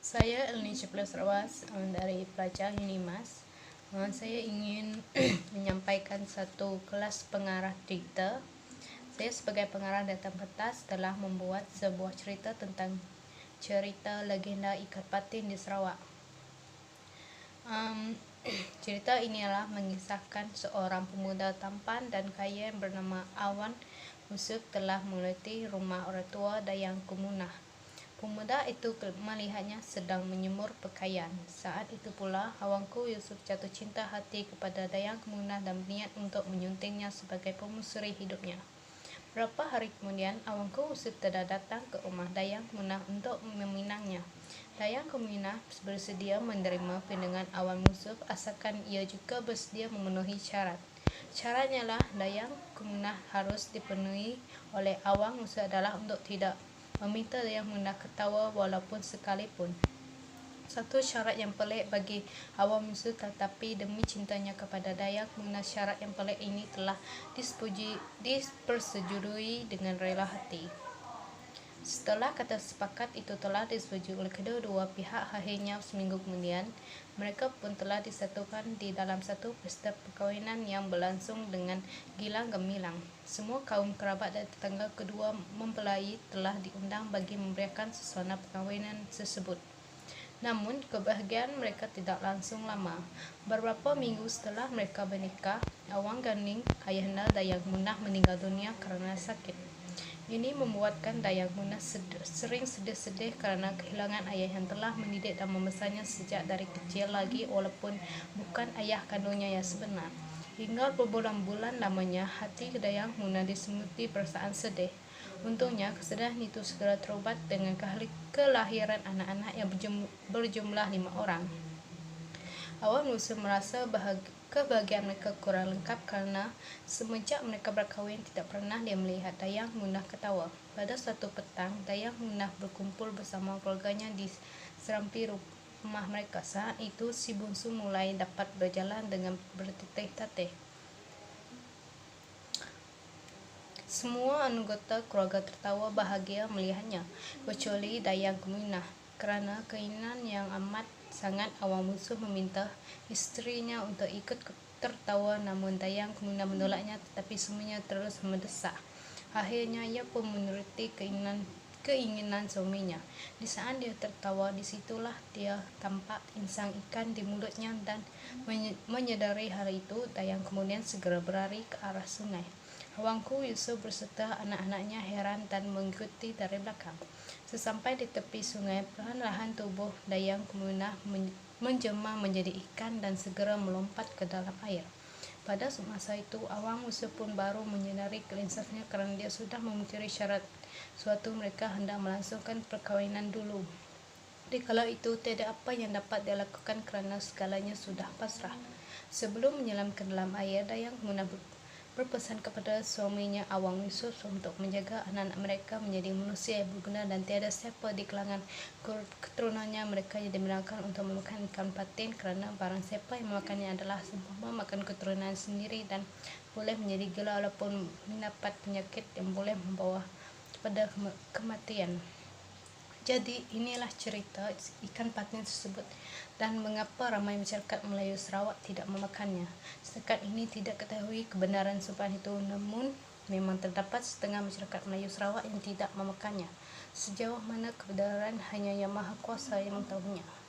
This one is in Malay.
Saya Elni Ceplas Rawas dari Pelajar Unimas. Saya ingin menyampaikan satu kelas pengarah cerita. Saya sebagai pengarah datang kertas telah membuat sebuah cerita tentang cerita legenda ikat patin di Sarawak. Cerita ini adalah mengisahkan seorang pemuda tampan dan kaya yang bernama Awan Yusuf telah meneliti rumah orang tua Dayang Kemunah. Pemuda itu melihatnya sedang menyemur pakaian. Saat itu pula Awangku Yusuf jatuh cinta hati kepada Dayang Kemunah dan berniat untuk menyuntingnya sebagai permaisuri hidupnya. Beberapa hari kemudian Awangku Yusuf telah datang ke rumah Dayang Kemunah untuk meminangnya. Dayang Kemunah bersedia menerima pinangan Awan Yusuf asalkan ia juga bersedia memenuhi syarat. Syaratnya lah Dayang Kemunah harus dipenuhi oleh Awang Yusuf adalah untuk tidak meminta Dayang Kemunah ketawa walaupun sekalipun. Satu syarat yang pelik bagi Awang Yusuf, tetapi demi cintanya kepada Dayang Kemunah, syarat yang pelik ini telah dipersetujui dengan rela hati. Setelah kata sepakat itu telah disetujui oleh kedua-dua pihak, akhirnya seminggu kemudian mereka pun telah disatukan di dalam satu pesta perkahwinan yang berlangsung dengan gilang gemilang. Semua kaum kerabat dan tetangga kedua mempelai telah diundang bagi memberikan suasana perkahwinan tersebut. Namun kebahagiaan mereka tidak langsung lama. Beberapa minggu setelah mereka bernikah, Awang Ganing, ayahanda Dayang Kemunah, meninggal dunia karena sakit. Ini membuatkan Dayang Kemunah sering sedih-sedih karena kehilangan ayah yang telah mendidik dan membesarnya sejak dari kecil lagi, walaupun bukan ayah kandungnya yang sebenar. Hingga berbulan-bulan lamanya hati Dayang Kemunah diselimuti perasaan sedih. Untungnya kesedihan itu segera terubat dengan kelahiran anak-anak yang berjumlah 5 orang. Awang Yusuf merasa kebahagiaan mereka kurang lengkap karena semenjak mereka berkahwin tidak pernah dia melihat Dayang Kemunah ketawa. Pada suatu petang, Dayang Kemunah berkumpul bersama keluarganya di serambi rumah mereka. Saat itu si bungsu mulai dapat berjalan dengan berteteh-teteh. Semua anggota keluarga tertawa bahagia melihatnya, kecuali Dayang Kemunah. Kerana keinginan yang amat sangat, Awang Yusuf meminta isterinya untuk ikut tertawa, namun Dayang Kemunah menolaknya, tetapi semuanya terus mendesak. Akhirnya ia pun menuruti keinginan suaminya. Di saat dia tertawa, disitulah dia tampak insang ikan di mulutnya, dan menyadari hal itu, Dayang kemudian segera berlari ke arah sungai. Awangku Yusuf berserta anak-anaknya heran dan mengikuti dari belakang. Sesampai di tepi sungai, perlahan-lahan tubuh Dayang Kemunah menjelma menjadi ikan dan segera melompat ke dalam air. Pada masa itu, Awang Yusuf pun baru menyadari kelinsahnya kerana dia sudah memikiri syarat suatu mereka hendak melangsungkan perkahwinan dulu. Di kala itu, tiada apa yang dapat dia lakukan kerana segalanya sudah pasrah. Sebelum menyelam ke dalam air, Dayang Kemunah berpesan kepada suaminya Awang Yusuf untuk menjaga anak-anak mereka menjadi manusia yang berguna dan tiada siapa di kalangan keturunannya mereka yang dibenarkan untuk memakan ikan patin, kerana barang siapa yang memakannya adalah seumpama makan keturunan sendiri dan boleh menjadi gila walaupun mendapat penyakit yang boleh membawa kepada kematian. Jadi inilah cerita ikan patin tersebut dan mengapa ramai masyarakat Melayu Sarawak tidak memakannya. Setakat ini tidak ketahui kebenaran sumpahan itu, namun memang terdapat setengah masyarakat Melayu Sarawak yang tidak memakannya. Sejauh mana kebenaran hanya Yang Maha Kuasa yang mengetahuinya.